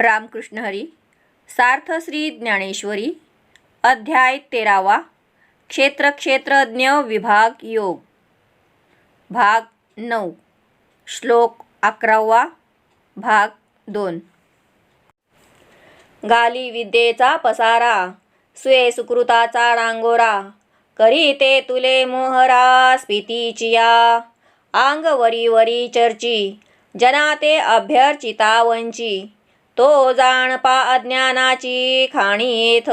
रामकृष्ण हरी. सार्थ श्री ज्ञानेश्वरी. अध्याय 13वा. क्षेत्रज्ञ विभाग योग. भाग 9. श्लोक 11वा. भाग 2. गाली विद्येचा पसारा, स्वे सुकृताचा डांगोरा, करी ते तुले मोहरा स्फितीचिया. आंग वरी वरी चर्ची, जना ते अभ्यर्चिता वंची. तो जाणपा अज्ञानाची खाणी येथ,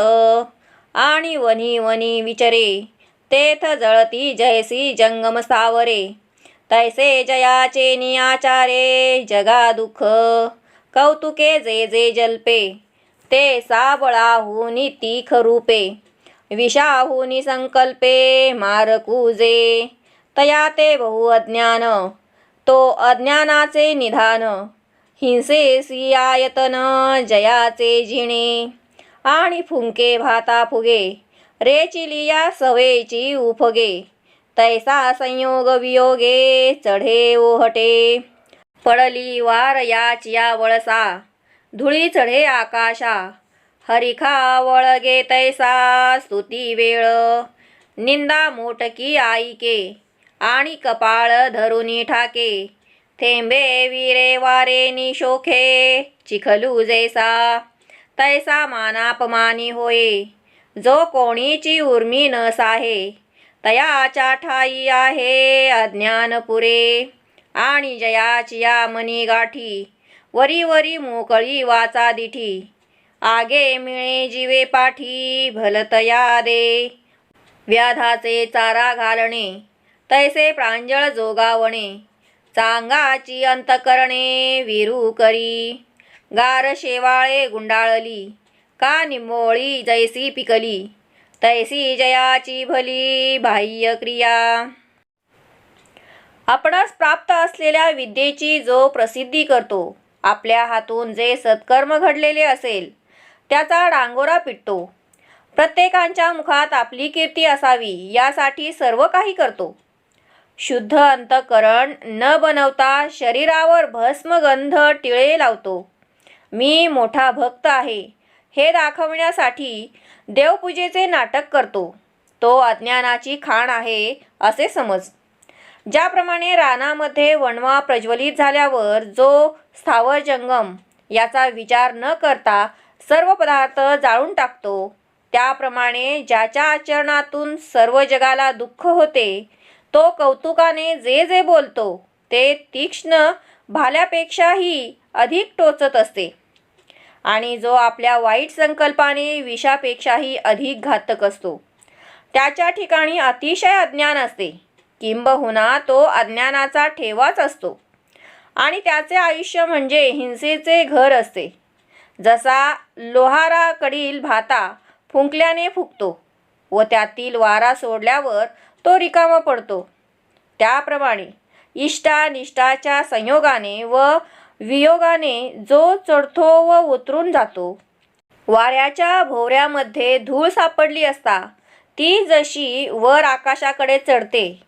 आणि वनी वनी विचरे, तेथ जळती जैसी जंगम स्थावरे. तैसे जयाचे नियाचारे जगा दुःख, कौतुके जे जे जल्पे, ते साबळाहुनी तीख रूपे. विषाहुनी संकल्पे मारकुजे, तया ते बहु अज्ञान, तो अज्ञानाचे निधान. हिंसेसी आयतन जयाचे जिणे, आणि फुंके भाता फुगे, रेचिलिया सवेची उफगे. तैसा संयोग वियोगे चढे ओहटे, पडली वार याचिया वळसा, धुळी चढे आकाशा. हरिखा वळगे तैसा स्तुती वेळ, निंदा मोटकी आईके, आणि कपाळ धरुनी ठाके. थेंबे विरे वारे निशोखे, चिखलू जैसा, तैसा मानापमानी होये. जो कोणीची उर्मी न साहे, तयाच्या ठाई आहे अज्ञान पुरे. आणि जयाचिया मनी गाठी, वरी वरी मोकळी वाचा दिठी. आगे मिळे जीवे पाठी, भलतया दे. व्याधाचे चारा घालणे, तैसे प्रांजळ जोगावणे. चांगाची अंतकरणे विरू करी, गार शेवाळे गुंडाळली, का निंबोळी जैसी पिकली. तैसी जयाची भली बाह्य क्रिया. आपणास प्राप्त असलेल्या विद्येची जो प्रसिद्धी करतो, आपल्या हातून जे सत्कर्म घडलेले असेल त्याचा डांगोरा पिटतो. प्रत्येकाच्या मुखात आपली कीर्ती असावी यासाठी सर्व काही करतो. शुद्ध अंतःकरण न बनवता शरीरावर भस्मगंध टिळे लावतो. मी मोठा भक्त आहे हे दाखवण्यासाठी देवपूजेचे नाटक करतो. तो अज्ञानाची खाण आहे असे समज. ज्याप्रमाणे रानामध्ये वणवा प्रज्वलित झाल्यावर जो स्थावर जंगम याचा विचार न करता सर्व पदार्थ जाळून टाकतो, त्याप्रमाणे ज्याच्या आचरणातून सर्व जगाला दुःख होते, तो कौतुकाने जे जे बोलतो ते तीक्ष्ण भाल्यापेक्षाही अधिक टोचत असते. आणि जो आपल्या वाईट संकल्पाने विषापेक्षाही अधिक घातक असतो, त्याच्या ठिकाणी अतिशय अज्ञान असते. किंबहुना तो अज्ञानाचा ठेवाच असतो, आणि त्याचे आयुष्य म्हणजे हिंसेचे घर असते. जसा लोहाराकडील भाता फुंकल्याने फुगतो व त्यातील वारा सोडल्यावर तो रिकामा पडतो, त्याप्रमाणे इष्टानिष्टाच्या संयोगाने व वियोगाने जो चढतो व उतरून जातो. वाऱ्याच्या भोवऱ्यामध्ये धूळ सापडली असता ती जशी वर आकाशाकडे चढते,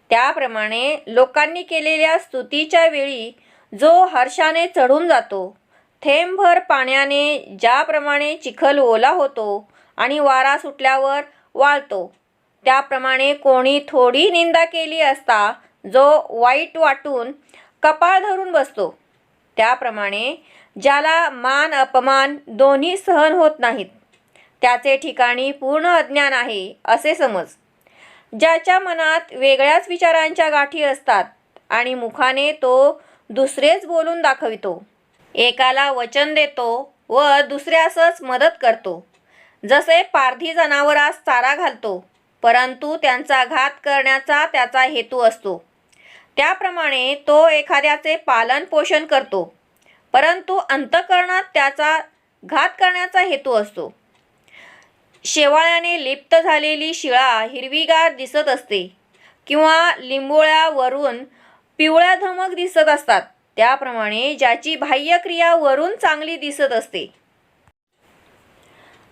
त्याप्रमाणे लोकांनी केलेल्या स्तुतीच्या वेळी जो हर्षाने चढून जातो. थेंबभर पाण्याने ज्याप्रमाणे चिखल ओला होतो आणि वारा सुटल्यावर वाळतो, त्याप्रमाणे कोणी थोडी निंदा केली असता जो वाईट वाटून कपाळ धरून बसतो. त्याप्रमाणे ज्याला मान अपमान दोन्ही सहन होत नाहीत, त्याचे ठिकाणी पूर्ण अज्ञान आहे असे समज. ज्याच्या मनात वेगळ्याच विचारांच्या गाठी असतात आणि मुखाने तो दुसरेच बोलून दाखवितो, एकाला वचन देतो व दुसऱ्यासच मदत करतो. जसे पारधी जनावरास चारा घालतो, परंतु त्यांचा घात करण्याचा त्याचा हेतू असतो, त्याप्रमाणे तो एखाद्याचे पालन पोषण करतो, परंतु अंतःकरणात त्याचा घात करण्याचा हेतू असतो. शेवाळ्याने लिप्त झालेली शिळा हिरवीगार दिसत असते, किंवा लिंबोळ्यावरून पिवळ्या धमक दिसत असतात, त्याप्रमाणे ज्याची बाह्य क्रिया वरून चांगली दिसत असते.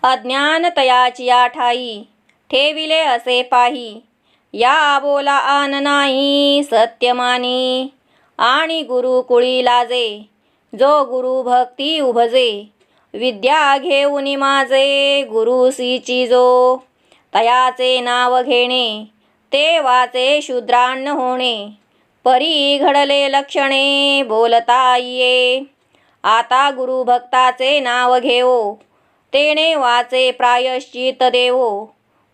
अज्ञान तयाचिया ठाई, ठेविले असे पाही. या बोला आन नाही सत्यमानी, आणि गुरु कुळी लाजे. जो गुरु भक्ती उभजे, विद्या घेऊनी माझे गुरुसीची जो, तयाचे नाव घेणे ते वाचे शूद्रान्न होणे, परी घडले लक्षणे बोलता ये, आता गुरुभक्ताचे नाव घेवो, तेणे वाचे प्रायश्चित देवो,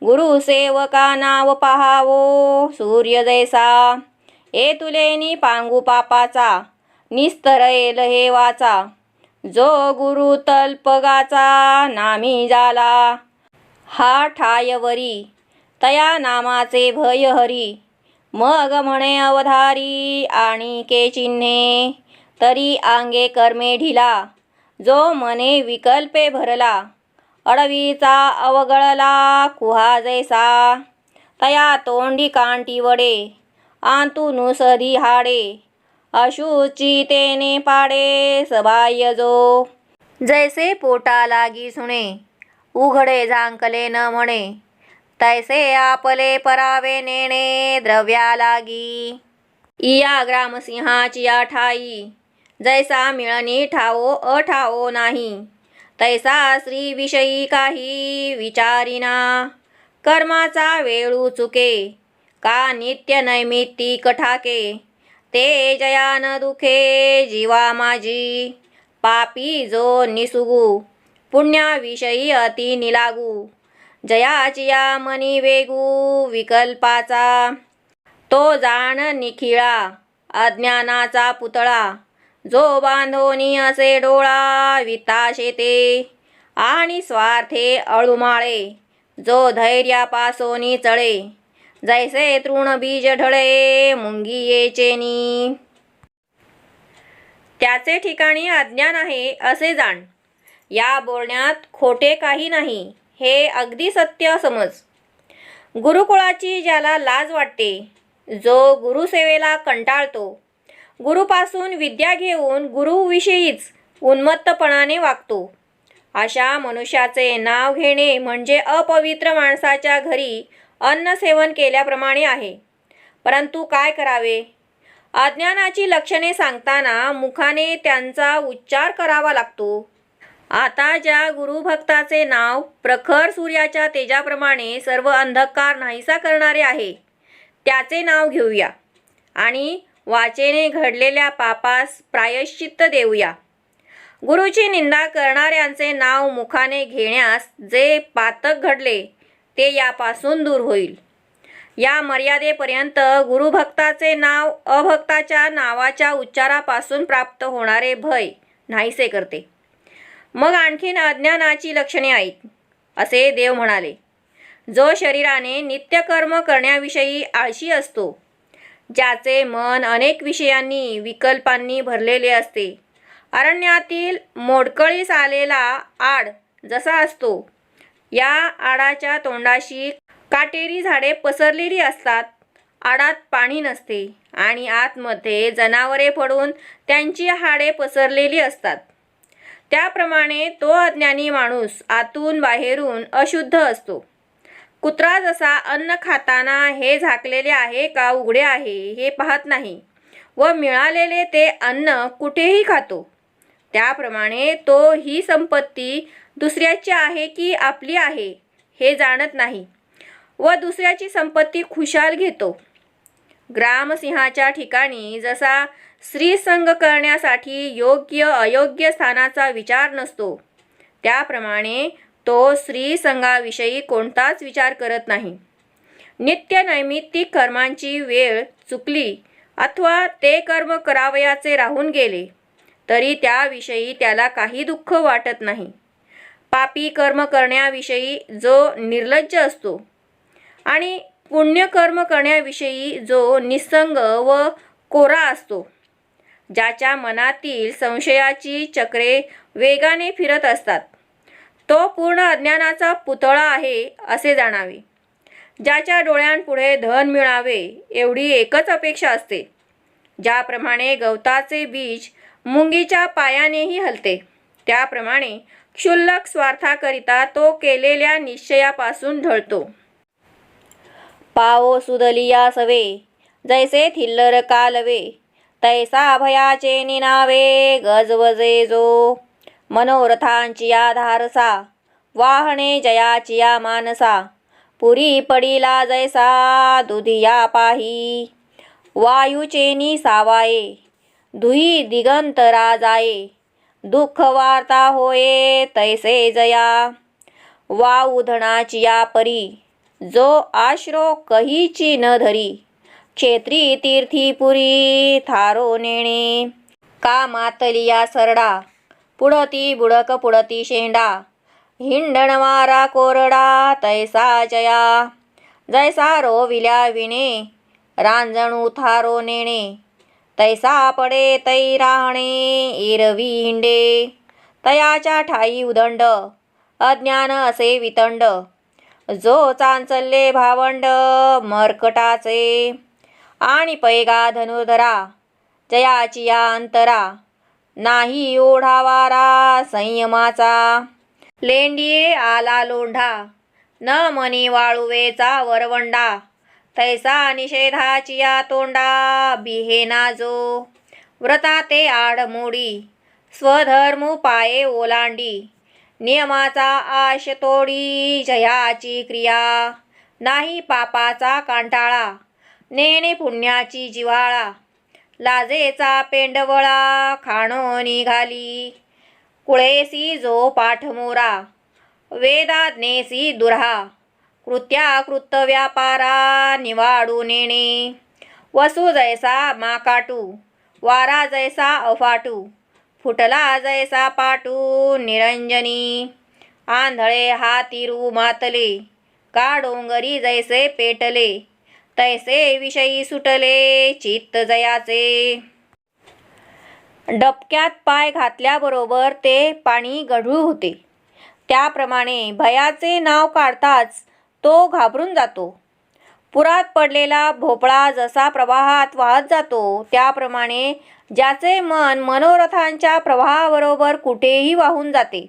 गुरुसेवका नाव पहावो सूर्य जैसा, ए तुलेनी पांगू पापाचा निस्तरेल हे वाचा, जो गुरु तल्पगाचा नामी झाला, हा ठायवरी तया नामाचे भय हरी, मग म्हणे अवधारी आणि के चिन्हे, तरी आंगे कर्मे ढिला, जो मने विकल्पे भरला, अडवीचा अवगळला कुहा जैसा, तया तोंडी कांटी वडे आंतू नुसदी हाडे, अशुची तेने पाडे सबाह्य जो, जैसे पोटा लागी सुणे उघडे झांकले न म्हणे, तैसे आपले परावे नेणे द्रव्या लागी, इया ग्रामसिंहाची या ठाई, जैसा मिळणी ठावो अठावो नाही, तैसा स्त्री विषयी काही विचारिना, कर्माचा वेळू चुके का नित्य नैमित्तिक ठाके, ते जया न दुखे जीवा माझी, पापी जो निसुगू पुण्याविषयी अति निलागू, जयाचिया मनी वेगू विकल्पाचा, तो जाण निखिळा अज्ञानाचा पुतळा, जो बांधोनी असे डोळा विताशेते, आणि स्वार्थे अळुमाळे, जो धैर्यापासोनी चळे, जैसे तृण बीज ढळे मुंगियेचेनी, त्याचे ठिकाणी अज्ञान आहे असे जाण, या बोलण्यात खोटे काही नाही हे अगदी सत्य समज. गुरुकुळाची ज्याला लाज वाटते, जो गुरुसेवेला कंटाळतो, गुरुपासून विद्या घेऊन गुरुविषयीच उन्मत्तपणाने वागतो, अशा मनुष्याचे नाव घेणे म्हणजे अपवित्र माणसाच्या घरी अन्न सेवन केल्याप्रमाणे आहे. परंतु काय करावे? अज्ञानाची लक्षणे सांगताना मुखाने त्यांचा उच्चार करावा लागतो. आता ज्या गुरुभक्ताचे नाव प्रखर सूर्याच्या तेजाप्रमाणे सर्व अंधकार नाहीसा करणारे आहे, त्याचे नाव घेऊया आणि वाचेने घडलेल्या पापास प्रायश्चित्त देऊया. गुरुची निंदा करणाऱ्यांचे नाव मुखाने घेण्यास जे पातक घडले ते यापासून दूर होईल. या मर्यादेपर्यंत गुरुभक्ताचे नाव अभक्ताच्या नावाच्या उच्चारापासून प्राप्त होणारे भय नाहीसे करते. मग आणखीन अज्ञानाची लक्षणे ऐक. असे देव म्हणाले, जो शरीराने नित्यकर्म करण्याविषयी आळशी असतो, ज्याचे मन अनेक विषयांनी विकल्पांनी भरलेले असते, अरण्यातील मोडकळीस आलेला आड जसा असतो, या आडाच्या तोंडाशी काटेरी झाडे पसरलेली असतात, आडात पाणी नसते आणि आतमध्ये जनावरे पडून त्यांची हाडे पसरलेली असतात, त्याप्रमाणे तो अज्ञानी माणूस आतून बाहेरून अशुद्ध असतो. कुत्रा जसा अन्न खाताना हे झाकलेले आहे का उघडे आहे हे पाहत नाही व मिळालेले ते अन्न कुठेही खातो, त्याप्रमाणे तो ही संपत्ती दुसऱ्याची आहे की आपली आहे हे जाणत नाही व दुसऱ्याची संपत्ती खुशाल घेतो. ग्रामसिंहाच्या ठिकाणी जसा स्त्रीसंग करण्यासाठी योग्य अयोग्य स्थानाचा विचार नसतो, त्याप्रमाणे तो स्त्रीसंगाविषयी कोणताच विचार करत नाही. नित्य नैमित्तिक कर्मांची वेळ चुकली अथवा ते कर्म करावयाचे राहून गेले तरी त्याविषयी त्याला काही दुःख वाटत नाही. पापी कर्म करण्याविषयी जो निर्लज्ज असतो आणि पुण्यकर्म करण्याविषयी जो निस्संग व कोरा असतो, ज्याच्या मनातील संशयाची चक्रे वेगाने फिरत असतात, तो पूर्ण अज्ञानाचा पुतळा आहे असे जाणावे. ज्याच्या डोळ्यांपुढे धन मिळावे एवढी एकच अपेक्षा असते, ज्याप्रमाणे गवताचे बीज मुंगीच्या पायानेही हलते, त्याप्रमाणे क्षुल्लक स्वार्थाकरिता तो केलेल्या निश्चयापासून ढळतो. पावो सुदलिया सवे जैसे थिल्लर कालवे, तैसा भयाचे निनावे गजवजे जो, मनोरथांचिया धारसा, वाहणे जयाचिया मानसा. पुरी पडिला जैसा दुधिया पाही, वायुचेनी सावाये, धुई दिगंतरा जाये. दुःख वार्ता होये तैसे जया, वाऊधणाचिया परी, जो आश्रो कहीची न धरी. क्षेत्री तीर्थी पुरी थारो नेणे, का मातलिया सरडा. पुढती बुडक पुढती शेंडा, हिंडण मारा कोरडा तैसा जया. जैसा रोविल्या विणे, रांजणू थारो नेणे. तैसा पडे तै राहणे, एरवी हिंडे. तयाच्या ठाई उदंड, अज्ञान असे वितंड. जो चांचल्ले भावंड, मर्कटाचे. आणि पैगा धनुर्धरा, जयाचिया अंतरा. नाही ओढावारा संयमाचा. लेंडिये आला लोंढा, न मनी वाळुवेचा वरवंडा. तैसा निषेधाचिया तोंडा, बिहेना जो. व्रता ते आडमोडी, स्वधर्मू पाये ओलांडी. नियमाचा आश तोडी, जयाची क्रिया. नाही पापाचा कांटाळा, नेणे पुण्याची जिव्हाळा. लाजेचा पेंडवळा, खाणो निघाली. कुळेसी जो पाठमोरा, वेदाज्ञेसी दुर्हा. कृत्याकृत व्यापारा, निवाडू नेणे. वसू जैसा माकाटू, वारा जैसा अफाटू. फुटला जैसा पाटू निरंजनी. आंधळे हातीरू मातले, का डोंगरी जैसे पेटले. तैसे विषयी सुटले चित्त जयाचे. डबक्यात पाय घातल्याबरोबर ते पाणी गढूळ होते. त्याप्रमाणे भयाचे नाव काढताच तो घाबरून जातो. पुरात पडलेला भोपळा जसा प्रवाहात वाहत जातो, त्याप्रमाणे ज्याचे मन मनोरथांच्या प्रवाहाबरोबर कुठेही वाहून जाते.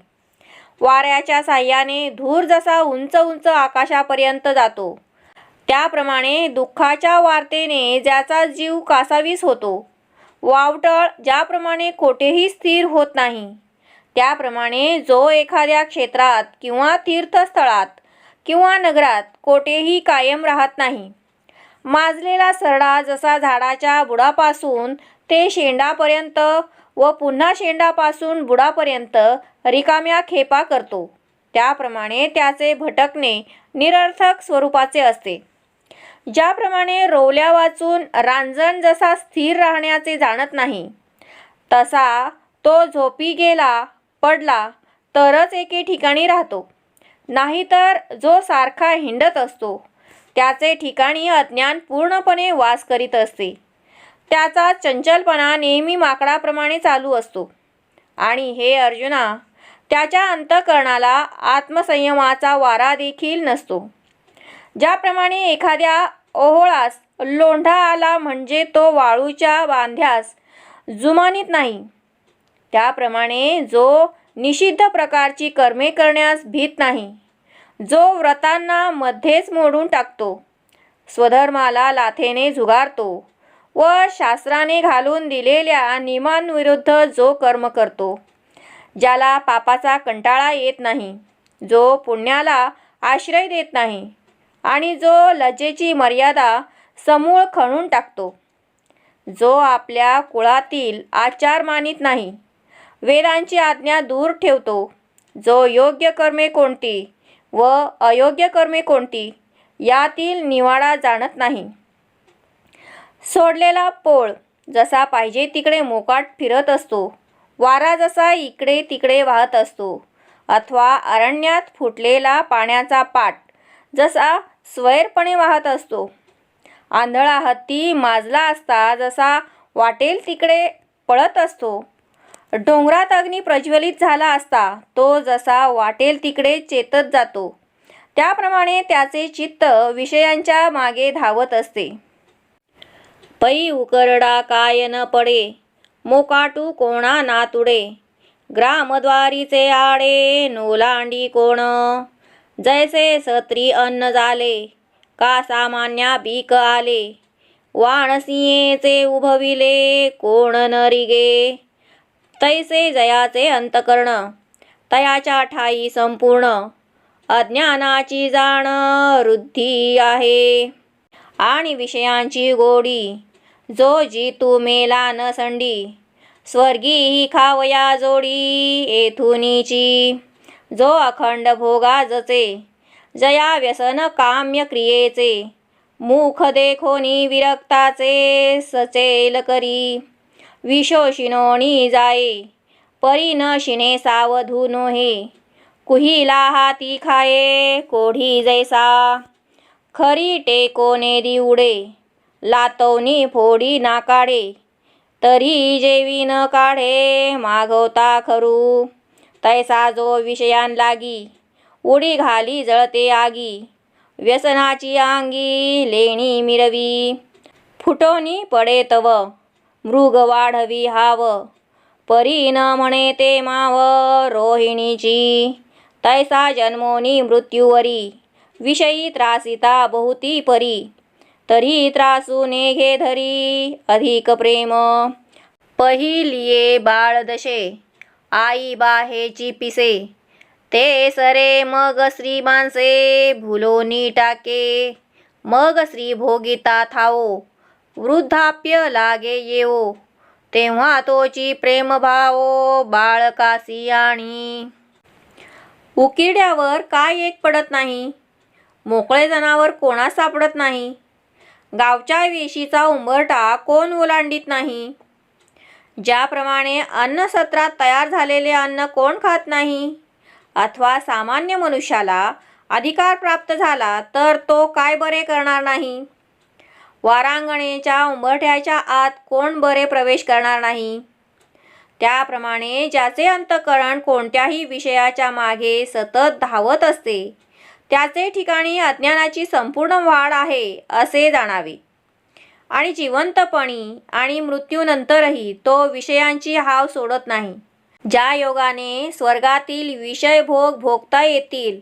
वाऱ्याच्या साह्याने धूर जसा उंच उंच आकाशापर्यंत जातो, त्याप्रमाणे दुःखाच्या वार्तेने ज्याचा जीव कासावीस होतो. वावटळ ज्याप्रमाणे कोठेही स्थिर होत नाही, त्याप्रमाणे जो एखाद्या क्षेत्रात किंवा तीर्थस्थळात किंवा नगरात कोठेही कायम राहत नाही. माजलेला सरडा जसा झाडाच्या बुडापासून ते शेंडापर्यंत व पुन्हा शेंडापासून बुडापर्यंत रिकाम्या खेपा करतो, त्याप्रमाणे त्याचे भटकणे निरर्थक स्वरूपाचे असते. ज्याप्रमाणे रोवल्या वाचून रांजण जसा स्थिर राहण्याचे जाणत नाही, तसा तो झोपी गेला पडला तरच एके ठिकाणी राहतो. नाहीतर जो सारखा हिंडत असतो, त्याचे ठिकाणी अज्ञान पूर्णपणे वास करीत असते. त्याचा चंचलपणा नेहमी माकडाप्रमाणे चालू असतो. आणि हे अर्जुना, त्याच्या अंतःकरणाला आत्मसंयमाचा वारा देखील नसतो. ज्याप्रमाणे एखाद्या ओहोळास लोंढा आला म्हणजे तो वाळूच्या बांध्यास जुमानीत नाही, त्याप्रमाणे जो निषिद्ध प्रकारची कर्मे करण्यास भीत नाही, जो व्रतांना मध्येच मोडून टाकतो, स्वधर्माला लाथेने झुगारतो व शास्त्राने घालून दिलेल्या नियमांविरुद्ध जो कर्म करतो, ज्याला पापाचा कंटाळा येत नाही, जो पुण्याला आश्रय देत नाही आणि जो लज्जेची मर्यादा समूळ खणून टाकतो, जो आपल्या कुळातील आचार मानित नाही, वेदांची आज्ञा दूर ठेवतो, जो योग्य कर्मे कोणती व अयोग्य कर्मे कोणती यातील निवाडा जाणत नाही. सोडलेला पोळ जसा पाहिजे तिकडे मोकाट फिरत असतो, वारा जसा इकडे तिकडे वाहत असतो, अथवा अरण्यात फुटलेला पाण्याचा पाट जसा स्वैरपणे वाहत असतो, आंधळा हत्ती माजला असता जसा वाटेल तिकडे पळत असतो, डोंगरात अग्नी प्रज्वलित झाला असता तो जसा वाटेल तिकडे चेतत जातो, त्याप्रमाणे त्याचे चित्त विषयांच्या मागे धावत असते. पै उकरडा काय न पडे, मोकाटू कोणा नातुडे, ग्रामद्वारीचे आडे नोलांडी कोण, जैसे सत्री अन्न झाले, का सामान्या बीक आले, वाणसिंहेचे उभविले कोण न रिगे, तैसे जयाचे अंतकरण, तयाच्या ठाई संपूर्ण अज्ञानाची जाण वृद्धी आहे. आणि विषयांची गोडी, जो जितू मेला न संडी, स्वर्गी खावया जोडी येथुनीची. जो अखंड भोगा जचे, जया व्यसन काम्य क्रियेचे, मुख देखोनी विरक्ताचे सचेल करी. विशोषिनोनी जाये, परी न शिने सावधू नोहे, कुहिला हाती खाये कोढी जैसा. खरी टेकोने दिवडे, लातवनी फोडी ना काढे, तरी जेवी न काढे मागवता खरू. तैसा जो विषयान लागी, उडी घाली जळते आगी, व्यसनाची अंगी लेणी मिरवी. फुटोनी पडे तव, मृग वाढवी हाव, परी न म्हणे ते माव रोहिणीची. तैसा जन्मोनी मृत्यूवरी, विषयी त्रासिता बहुती परी, तरी त्रासू नेघे धरी अधिक प्रेम. पहिलिये बाळ दशे, आई बाहेची पिसे, ते सरे मग श्री माणसे भुलोनी टाके. मग श्री भोगिता थावो, वृद्धाप्य लागे येवो, तेव्हा तोची प्रेम भावो बाळकासी आणि. उकिरड्यावर काय एक पडत नाही, मोकळे जनावर कोणास सापडत नाही, गावच्या वेशीचा उंबरठा कोण ओलांडीत नाही. ज्याप्रमाणे अन्नसत्रात तयार झालेले अन्न कोण खात नाही, अथवा सामान्य मनुष्याला अधिकार प्राप्त झाला तर तो काय बरे करणार नाही. वारांगणेच्या उंबरठ्याच्या आत कोण बरे प्रवेश करणार नाही. त्याप्रमाणे ज्याचे अंतःकरण कोणत्याही विषयाच्या मागे सतत धावत असते, त्याचे ठिकाणी अज्ञानाची संपूर्ण वाढ आहे असे जाणावे. आणि जिवंतपणी आणि मृत्यूनंतरही तो विषयांची हाव सोडत नाही. ज्या योगाने स्वर्गातील विषय भोग भोगता येतील,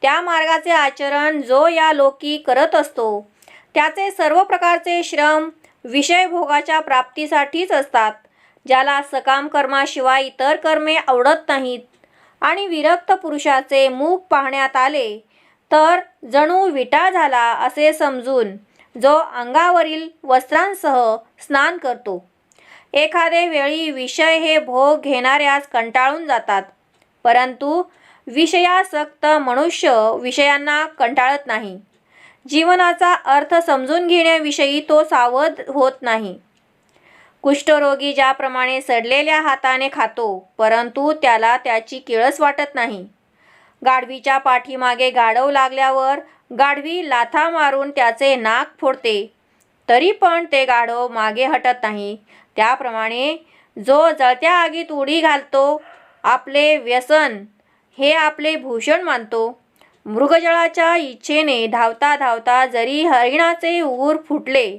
त्या मार्गाचे आचरण जो या लोकी करत असतो, त्याचे सर्व प्रकारचे श्रम विषय भोगाच्या प्राप्तीसाठीच असतात. ज्याला सकाम कर्माशिवाय इतर कर्मे आवडत नाहीत आणि विरक्त पुरुषाचे मुख पाहण्यात आले तर जणू विटा झाला असे समजून जो अंगावरील वस्त्रांसह स्नान करतो. एखादे वेळी विषय हे भोग घेणाऱ्यास कंटाळून जातात, परंतु विषयासक्त मनुष्य विषयांना कंटाळत नाही. जीवनाचा अर्थ समजून घेण्याविषयी तो सावध होत नाही. कुष्ठरोगी ज्याप्रमाणे सडलेल्या हाताने खातो, परंतु त्याला त्याची किळस वाटत नाही. गाढवीच्या पाठीमागे गाढव लागल्यावर गाढवी लाथा मारून त्याचे नाक फोडते, तरी पण ते गाढव मागे हटत नाही. त्याप्रमाणे जो जळत्या आगीत उडी घालतो, आपले व्यसन हे आपले भूषण मानतो. मृगजळाच्या इच्छेने धावता धावता जरी हरिणाचे उर फुटले,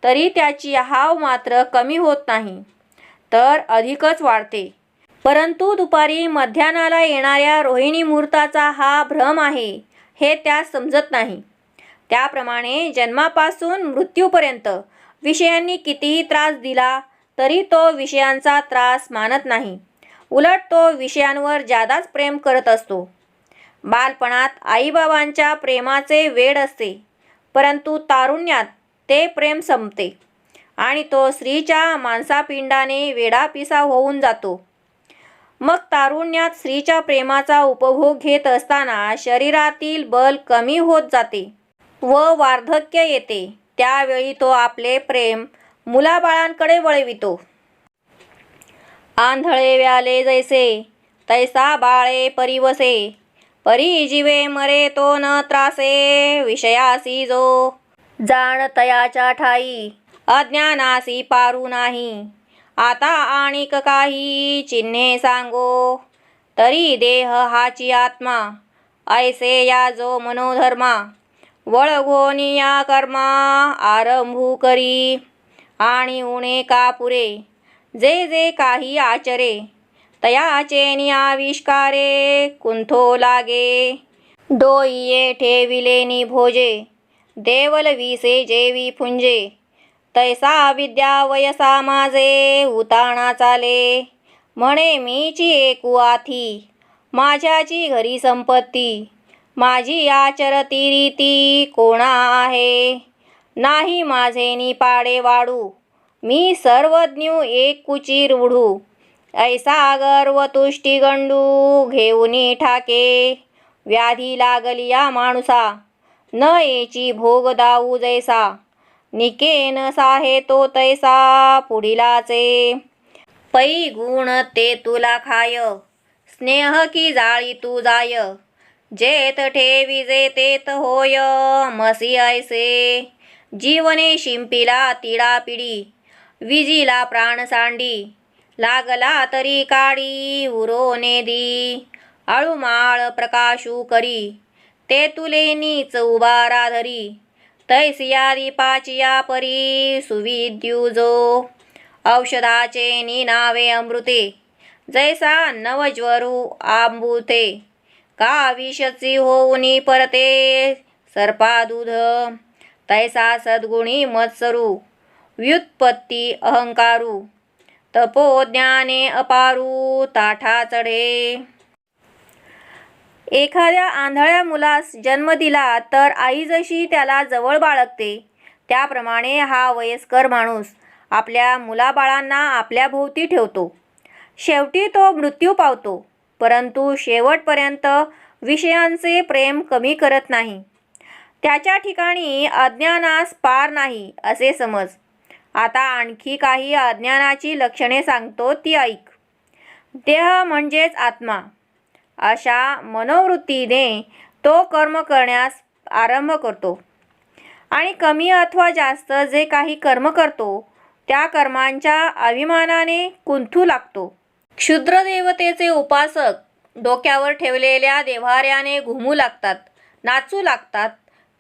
तरी त्याची हाव मात्र कमी होत नाही, तर अधिकच वाढते. परंतु दुपारी मध्यान्हाला येणाऱ्या रोहिणी मुहूर्ताचा हा भ्रम आहे, हे त्यास समजत नाही. त्याप्रमाणे जन्मापासून मृत्यूपर्यंत विषयांनी कितीही त्रास दिला तरी तो विषयांचा त्रास मानत नाही. उलट तो विषयांवर जादाच प्रेम करत असतो. बालपणात आईबाबांच्या प्रेमाचे वेड असते, परंतु तारुण्यात ते प्रेम संपते आणि तो स्त्रीच्या मांसापिंडाने वेडापिसा होऊन जातो. मग तारुण्यात स्त्रीच्या प्रेमाचा उपभोग घेत असताना शरीरातील बल कमी होत जाते व वार्धक्य येते. त्यावेळी तो आपले प्रेम मुलाबाळांकडे वळवितो. आंधळे व्याले जैसे, तैसा बाळे परिवसे, परी जीवे मरे तो न त्रासे. विषयासी जो जाण तयाच्या ठाई, अज्ञानासी पारू नाही. आता आणिक काही चिन्हे सांगो, तरी देह हाची आत्मा. ऐसे या जो मनोधर्मा, वळघोनी या कर्मा आरंभू करी. आणि उणे का पुरे, जे जे काही आचरे, तयाचेनी आविष्कारे कुंथो लागे. डोईये ठेविलेनी भोजे, देवल विसे जेवी फुंजे. तैसा विद्या वयसा माझे उताणा चाले. म्हणे मीची एकू आथी, माझ्याची घरी संपत्ती, माझी आचरती रीती कोणा आहे. नाही माझे निपाडे वाढू, मी सर्वज्ञू एकूची रूढू. ऐसा गर्व तुष्टी गंडू, घेऊनी ठाके, व्याधी लागली या माणूसा, न येची भोग दाऊ जैसा. निके न साहे तो तैसा पुढिलाचे, पै गुण ते तुला खाय, स्नेह की जाळी तू जाय. जेत ठेविजे तेत होय, मसी ऐसे. जीवने शिंपीला तिळा पिढी, विजीला प्राण सांडी. लागला तरी काडी उरो नेदी, आळूमाळ प्रकाशू करी. ते तुले नीच उभारा धरी, तैसिया दीपाचिया परी. सुविद्युजो औषधाचे नावे अमृते, जैसा नवज्वरू आंबुते. का विषची होऊनी परते, सर्पा दूध तैसा सद्गुणी मत्सरू. व्युत्पत्ती अहंकारू, तपोज्ञाने अपारू ताठा चढे. एखाद्या आंधळ्या मुलास जन्म दिला तर आई जशी त्याला जवळ बाळगते, त्याप्रमाणे हा वयस्कर माणूस आपल्या मुलाबाळांना आपल्या भोवती ठेवतो. शेवटी तो मृत्यू पावतो, परंतु शेवटपर्यंत विषयांचे प्रेम कमी करत नाही. त्याच्या ठिकाणी अज्ञानास पार नाही असे समज. आता आणखी काही अज्ञानाची लक्षणे सांगतो, ती ऐक. देह म्हणजेच आत्मा, अशा मनोवृत्तीने तो कर्म करण्यास आरंभ करतो आणि कमी अथवा जास्त जे काही कर्म करतो त्या कर्मांच्या अभिमानाने कुंथू लागतो. क्षुद्र देवतेचे उपासक डोक्यावर ठेवलेल्या देव्हाऱ्याने घुमू लागतात, नाचू लागतात.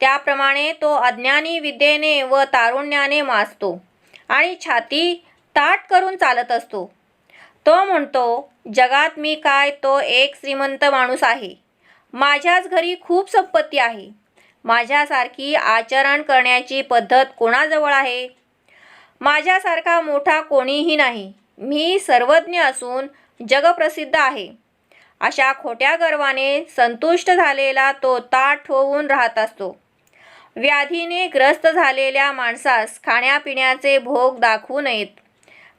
त्याप्रमाणे तो अज्ञानी विद्येने व तारुण्याने माजतो आणि छाती ताठ करून चालत असतो. तो म्हणतो, जगात मी काय, तो एक श्रीमंत माणूस आहे. माझ्याच घरी खूप संपत्ती आहे. माझ्यासारखी आचरण करण्याची पद्धत कोणाजवळ आहे? माझ्यासारखा मोठा कोणीही नाही. मी सर्वज्ञ असून जगप्रसिद्ध आहे. अशा खोट्या गर्वाने संतुष्ट झालेला तो ताठ होऊन राहत असतो. व्याधीने ग्रस्त झालेल्या माणसास खाण्यापिण्याचे भोग दाखवू नयेत,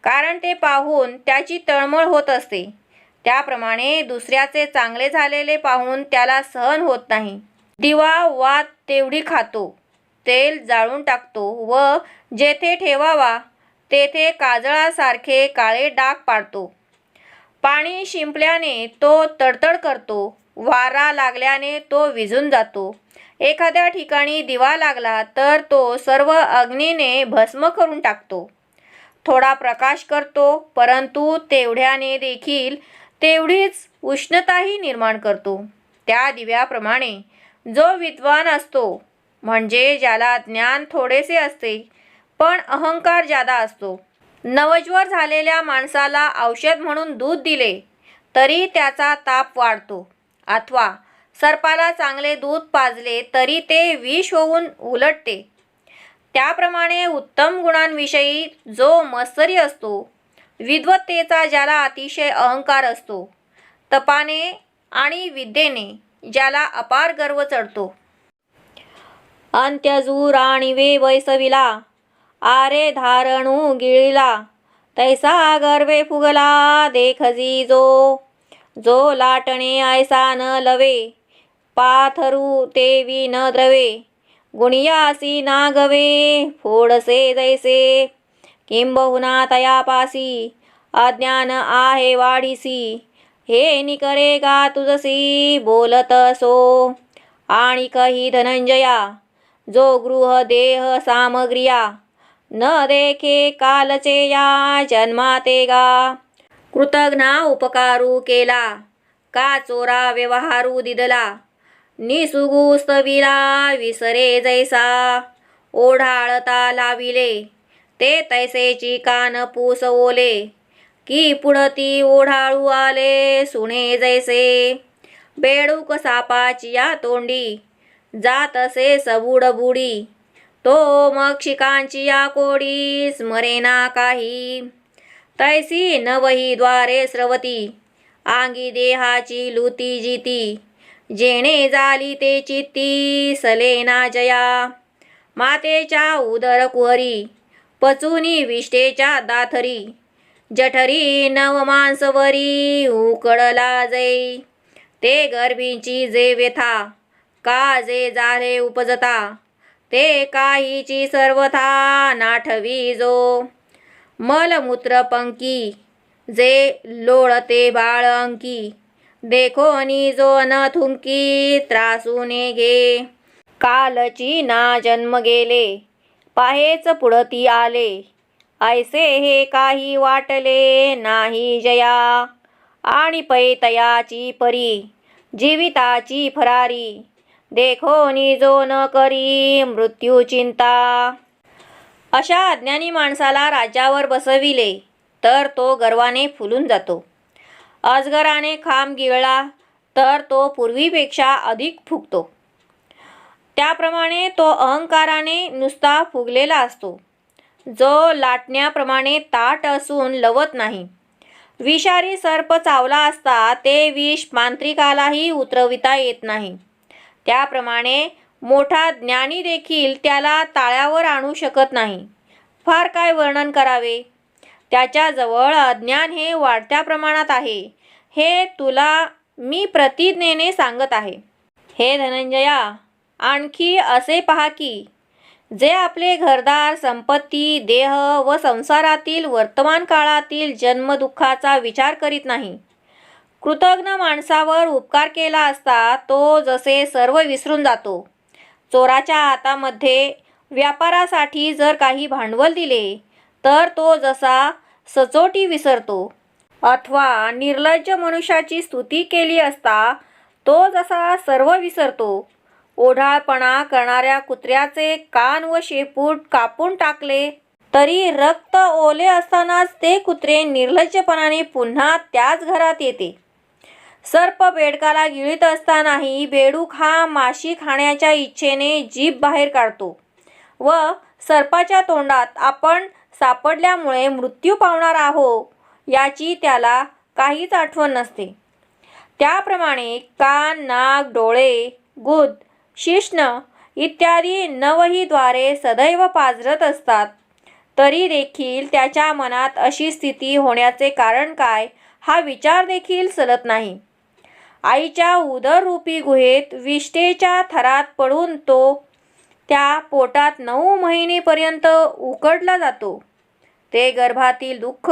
कारण ते पाहून त्याची तळमळ होत असते. त्याप्रमाणे दुसऱ्याचे चांगले झालेले पाहून त्याला सहन होत नाही. दिवा वात तेवढी खातो, तेल जाळून टाकतो व जेथे ठेवावा तेथे काजळासारखे काळे डाग पाडतो. पाणी शिंपल्याने तो तडतड करतो, वारा लागल्याने तो विझून जातो. एखाद्या ठिकाणी दिवा लागला तर तो सर्व अग्नीने भस्म करून टाकतो. थोडा प्रकाश करतो, परंतु तेवढ्याने देखील तेवढीच उष्णताही निर्माण करतो. त्या दिव्याप्रमाणे जो विद्वान असतो, म्हणजे ज्याला ज्ञान थोडेसे असते पण अहंकार जादा असतो. नवज्वर झालेल्या माणसाला औषध म्हणून दूध दिले तरी त्याचा ताप वाढतो, अथवा सर्पाला चांगले दूध पाजले तरी ते विष होऊन उलटते. त्याप्रमाणे उत्तम गुणांविषयी जो मत्सरी असतो, विद्वत्तेचा ज्याला अतिशय अहंकार असतो, तपाने आणि विद्येने ज्याला अपार गर्व चढतो. अंत्यजूर आणि वे वैसविला, आरे धारणू गिळिला, तैसा गर्वे फुगला देखजी जो. जो लाटणे ऐसा न लवे, पाथरू तेवी न द्रवे. गुणियासी नागवे फोडसे जैसे, किंबहुना तयापासी अज्ञान आहे वाढीसी. हे निकरे का तुझसी बोलत सो. आणि कही धनंजया, जो गृह देह सामग्रिया, न देखे कालचे या जन्माते गा. कृतघ्ना उपकारू केला, का चोरा व्यवहारू दिदला. निसुगुस्तविला विसरे जैसा, ओढाळता लाविले ते तैसेची कान पूस ओले. की पुढती ओढाळू आले सुणे जैसे, बेडूक सापाची या तोंडी, जातसे सबुड बुडी. तो मग शिकांची या कोडी स्मरेना काही. तैसी नवही द्वारे स्रवती, आंगी देहाची लुती जिती, जेणे झाली ते चित्ती सलेना जया, मातेच्या उदर कुहरी, पचुनी विष्टेच्या दाथरी, जठरी नवमांसवरी उकडला जै, ते गर्भींची जे व्यथा, का जे झाले उपजता, ते काहीची सर्वथा नाठवी जो, मलमूत्र पंकी, जे लोळते बाळ अंकी, देखोनी जो न थुंकी त्रासूने घे, कालची ना जन्म गेले, पाहेच पुढती आले, ऐसे हे काही वाटले नाही जया, आणि पैतयाची परी, जीविताची फरारी, देखोनी जो न करी मृत्यू चिंता. अशा अज्ञानी माणसाला राज्यावर बसविले तर तो गर्वाने फुलून जातो. अजगराने खांब गिळला तर तो पूर्वीपेक्षा अधिक फुगतो. त्याप्रमाणे तो अहंकाराने नुसता फुगलेला असतो, जो लाटण्याप्रमाणे ताठ असून लवत नाही. विषारी सर्प चावला असता ते विष मांत्रिकालाही उतरविता येत नाही. त्याप्रमाणे मोठा ज्ञानी देखील त्याला ताळ्यावर आणू शकत नाही. फार काय वर्णन करावे. त्याच्याजवळ अज्ञान हे वाढत्या प्रमाणात आहे, हे तुला मी प्रतिज्ञेने सांगत आहे. हे धनंजया, आणखी असे पहा की जे आपले घरदार, संपत्ती, देह व संसारातील वर्तमान काळातील जन्मदुःखाचा विचार करीत नाही, कृतज्ञ माणसावर उपकार केला असता तो जसे सर्व विसरून जातो. चोराच्या हातामध्ये व्यापारासाठी जर काही भांडवल दिले तर तो जसा सचोटी विसरतो, अथवा निर्लज्ज मनुष्याची स्तुती केली असता तो जसा सर्व विसरतो. ओढाळपणा करणाऱ्या कुत्र्याचे कान व शेपूट कापून टाकले तरी रक्त ओले असतानाच ते कुत्रे निर्लज्जपणाने पुन्हा त्याच घरात येते. सर्प बेडकाला गिळीत असतानाही बेडूक हा माशी खाण्याच्या इच्छेने जीभ बाहेर काढतो व सर्पाच्या तोंडात आपण सापडल्यामुळे मृत्यू पावणार आहो याची त्याला काहीच आठवण नसते. त्याप्रमाणे कान, नाक, डोळे, गुद, शिश्न इत्यादी नवहीद्वारे सदैव पाझरत असतात, तरी देखील त्याच्या मनात अशी स्थिती होण्याचे कारण काय हा विचार देखील चलत नाही. आईच्या उदररूपी गुहेत विष्ठेच्या थरात पडून तो त्या पोटात 9 महिनेपर्यंत उकडला जातो. ते गर्भातील दुःख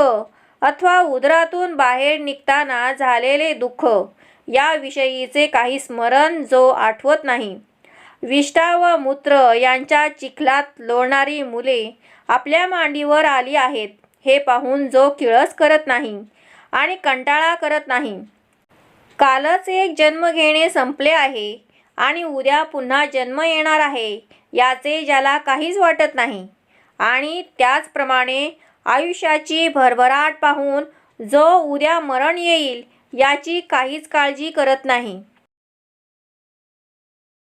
अथवा उदरातून बाहेर निघताना झालेले दुःख याविषयीचे काही स्मरण जो आठवत नाही. विष्ठा व मूत्र यांच्या चिखलात लोळणारी मुले आपल्या मांडीवर आली आहेत हे पाहून जो किळस करत नाही आणि कंटाळा करत नाही. कालच एक जन्म घेणे संपले आहे आणि उद्या पुन्हा जन्म येणार आहे याचे ज्याला काहीच वाटत नाही, आणि त्याचप्रमाणे आयुष्याची भरभराट पाहून जो उद्या मरण येईल याची काहीच काळजी करत नाही.